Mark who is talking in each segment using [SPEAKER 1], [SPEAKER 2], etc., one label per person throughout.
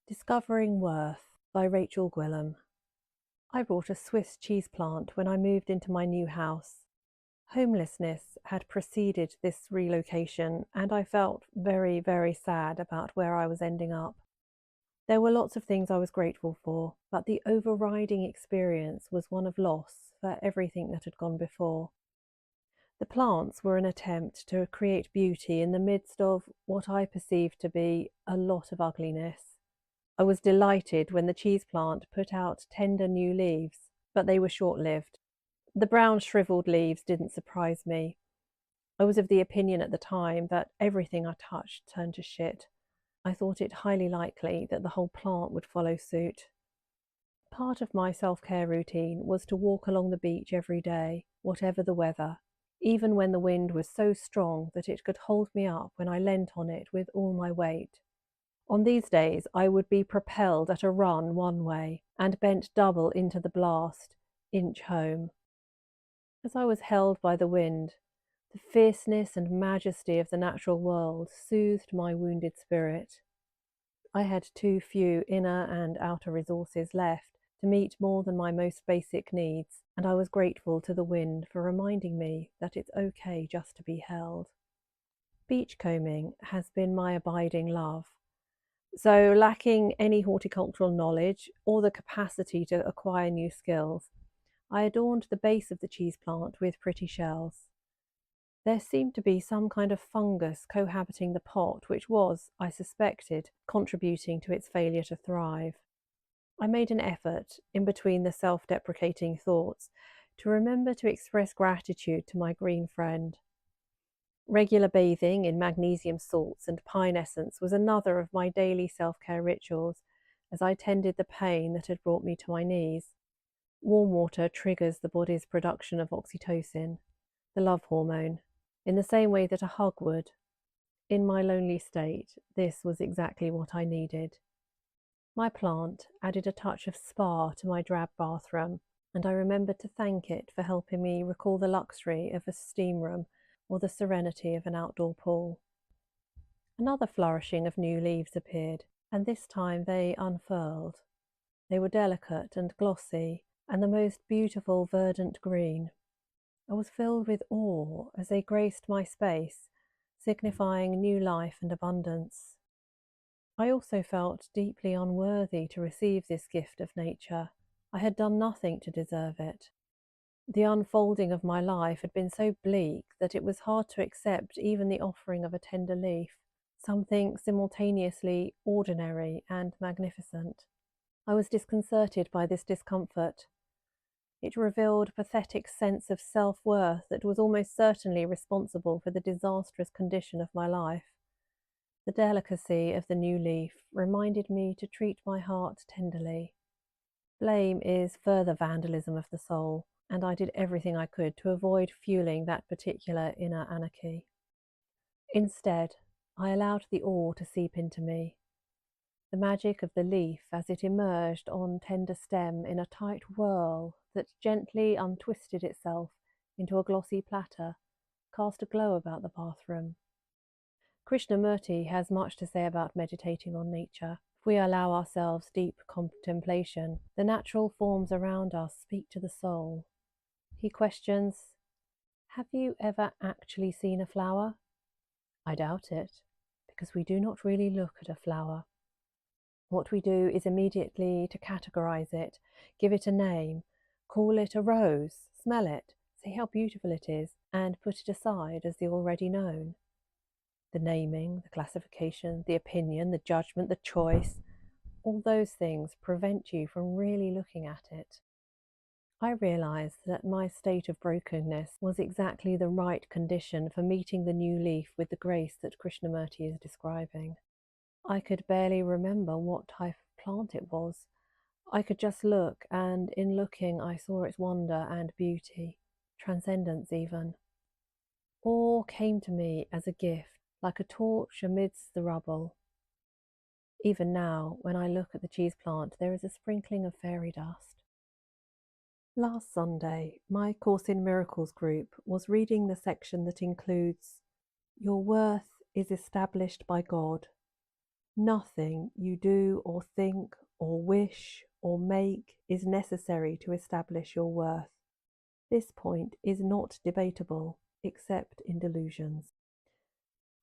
[SPEAKER 1] Discovering Worth by Rachel Gwilym. I brought a Swiss cheese plant when I moved into my new house. Homelessness had preceded this relocation, and I felt very, very sad about where I was ending up. There were lots of things I was grateful for, but the overriding experience was one of loss for everything that had gone before. The plants were an attempt to create beauty in the midst of what I perceived to be a lot of ugliness. I was delighted when the cheese plant put out tender new leaves, but they were short-lived. The brown shriveled leaves didn't surprise me. I was of the opinion at the time that everything I touched turned to shit. I thought it highly likely that the whole plant would follow suit. Part of my self-care routine was to walk along the beach every day, whatever the weather, even when the wind was so strong that it could hold me up when I leant on it with all my weight. On these days, I would be propelled at a run one way and bent double into the blast, inch home. As I was held by the wind, the fierceness and majesty of the natural world soothed my wounded spirit. I had too few inner and outer resources left to meet more than my most basic needs, and I was grateful to the wind for reminding me that it's okay just to be held. Beachcombing has been my abiding love. So, lacking any horticultural knowledge or the capacity to acquire new skills, I adorned the base of the cheese plant with pretty shells. There seemed to be some kind of fungus cohabiting the pot, which was, I suspected, contributing to its failure to thrive. I made an effort, in between the self-deprecating thoughts, to remember to express gratitude to my green friend. Regular bathing in magnesium salts and pine essence was another of my daily self-care rituals as I tended the pain that had brought me to my knees. Warm water triggers the body's production of oxytocin, the love hormone, in the same way that a hug would. In my lonely state, this was exactly what I needed. My plant added a touch of spa to my drab bathroom, and I remembered to thank it for helping me recall the luxury of a steam room or the serenity of an outdoor pool. Another flourishing of new leaves appeared, and this time they unfurled. They were delicate and glossy, and the most beautiful verdant green. I was filled with awe as they graced my space, signifying new life and abundance. I also felt deeply unworthy to receive this gift of nature. I had done nothing to deserve it. The unfolding of my life had been so bleak that it was hard to accept even the offering of a tender leaf, something simultaneously ordinary and magnificent. I was disconcerted by this discomfort. It revealed a pathetic sense of self-worth that was almost certainly responsible for the disastrous condition of my life. The delicacy of the new leaf reminded me to treat my heart tenderly. Blame is further vandalism of the soul, and I did everything I could to avoid fueling that particular inner anarchy. Instead, I allowed the awe to seep into me. The magic of the leaf as it emerged on tender stem in a tight whirl that gently untwisted itself into a glossy platter cast a glow about the bathroom. Krishnamurti has much to say about meditating on nature. If we allow ourselves deep contemplation, the natural forms around us speak to the soul. He questions, "Have you ever actually seen a flower?" I doubt it, because we do not really look at a flower. What we do is immediately to categorize it, give it a name, call it a rose, smell it, say how beautiful it is, and put it aside as the already known. The naming, the classification, the opinion, the judgment, the choice, all those things prevent you from really looking at it. I realized that my state of brokenness was exactly the right condition for meeting the new leaf with the grace that Krishnamurti is describing. I could barely remember what type of plant it was. I could just look, and in looking I saw its wonder and beauty, transcendence even. All came to me as a gift, like a torch amidst the rubble. Even now, when I look at the cheese plant, there is a sprinkling of fairy dust. Last Sunday, my Course in Miracles group was reading the section that includes, "Your worth is established by God. Nothing you do or think or wish or make is necessary to establish your worth. This point is not debatable, except in delusions.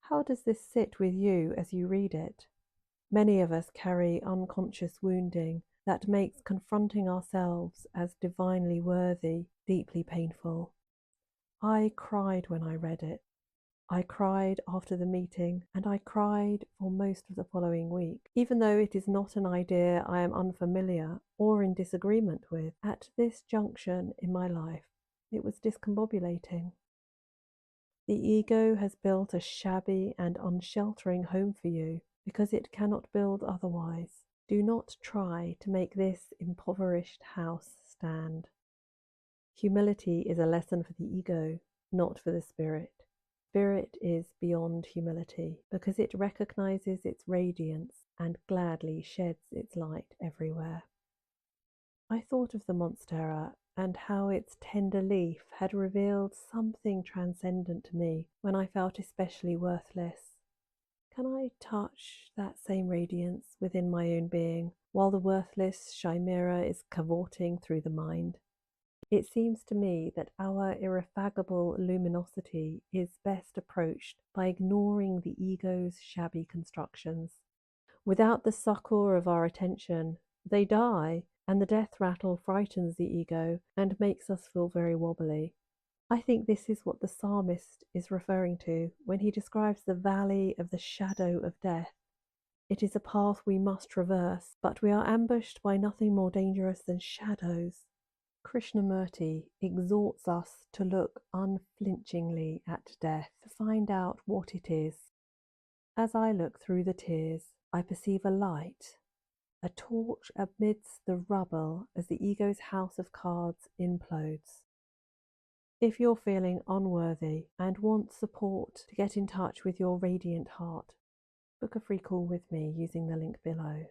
[SPEAKER 1] How does this sit with you as you read it? Many of us carry unconscious wounding that makes confronting ourselves as divinely worthy deeply painful. I cried when I read it. I cried after the meeting, and I cried for most of the following week, even though it is not an idea I am unfamiliar or in disagreement with. At this junction in my life, it was discombobulating. The ego has built a shabby and unsheltering home for you because it cannot build otherwise. Do not try to make this impoverished house stand. Humility is a lesson for the ego, not for the spirit. Spirit is beyond humility because it recognizes its radiance and gladly sheds its light everywhere. I thought of the monstera and how its tender leaf had revealed something transcendent to me when I felt especially worthless. Can I touch that same radiance within my own being while the worthless chimera is cavorting through the mind? It seems to me that our irrefragable luminosity is best approached by ignoring the ego's shabby constructions. Without the succour of our attention, they die, and the death rattle frightens the ego and makes us feel very wobbly. I think this is what the psalmist is referring to when he describes the valley of the shadow of death. It is a path we must traverse, but we are ambushed by nothing more dangerous than shadows. Krishnamurti exhorts us to look unflinchingly at death, to find out what it is. As I look through the tears, I perceive a light, a torch amidst the rubble as the ego's house of cards implodes. If you're feeling unworthy and want support to get in touch with your radiant heart, book a free call with me using the link below.